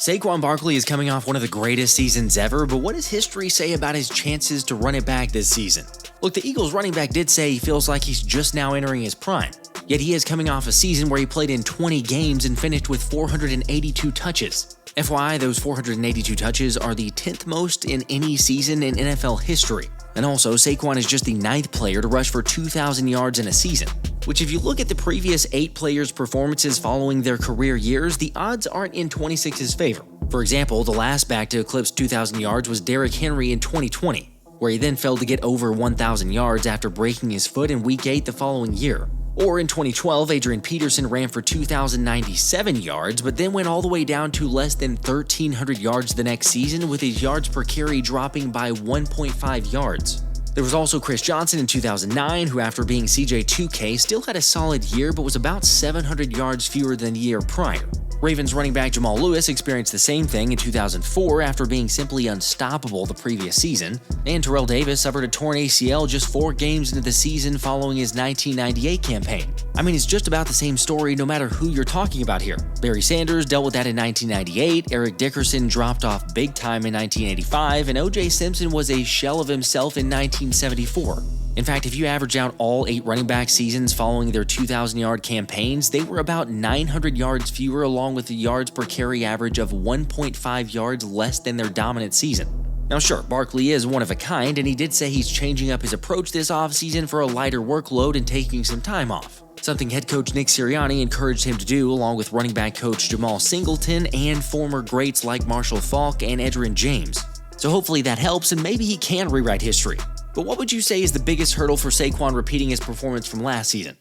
Saquon Barkley is coming off one of the greatest seasons ever, but what does history say about his chances to run it back this season? Look, the Eagles running back did say he feels like he's just now entering his prime, yet he is coming off a season where he played in 20 games and finished with 482 touches. FYI, those 482 touches are the 10th most in any season in NFL history. And also, Saquon is just the 9th player to rush for 2,000 yards in a season, which if you look at the previous 8 players' performances following their career years, the odds aren't in 26's favor. For example, the last back to eclipse 2,000 yards was Derrick Henry in 2020, where he then failed to get over 1,000 yards after breaking his foot in Week 8 the following year. Or in 2012, Adrian Peterson ran for 2,097 yards, but then went all the way down to less than 1,300 yards the next season, with his yards per carry dropping by 1.5 yards. There was also Chris Johnson in 2009, who after being CJ2K still had a solid year but was about 700 yards fewer than the year prior. Ravens running back Jamal Lewis experienced the same thing in 2004 after being simply unstoppable the previous season, and Terrell Davis suffered a torn ACL just 4 games into the season following his 1998 campaign. I mean, it's just about the same story no matter who you're talking about here. Barry Sanders dealt with that in 1998, Eric Dickerson dropped off big time in 1985, and O.J. Simpson was a shell of himself in 1974. In fact, if you average out all 8 running back seasons following their 2,000-yard campaigns, they were about 900 yards fewer along with a yards per carry average of 1.5 yards less than their dominant season. Now sure, Barkley is one of a kind, and he did say he's changing up his approach this offseason for a lighter workload and taking some time off, something head coach Nick Sirianni encouraged him to do along with running back coach Jamal Singleton and former greats like Marshall Faulk and Edgerrin James. So hopefully that helps and maybe he can rewrite history. But what would you say is the biggest hurdle for Saquon repeating his performance from last season?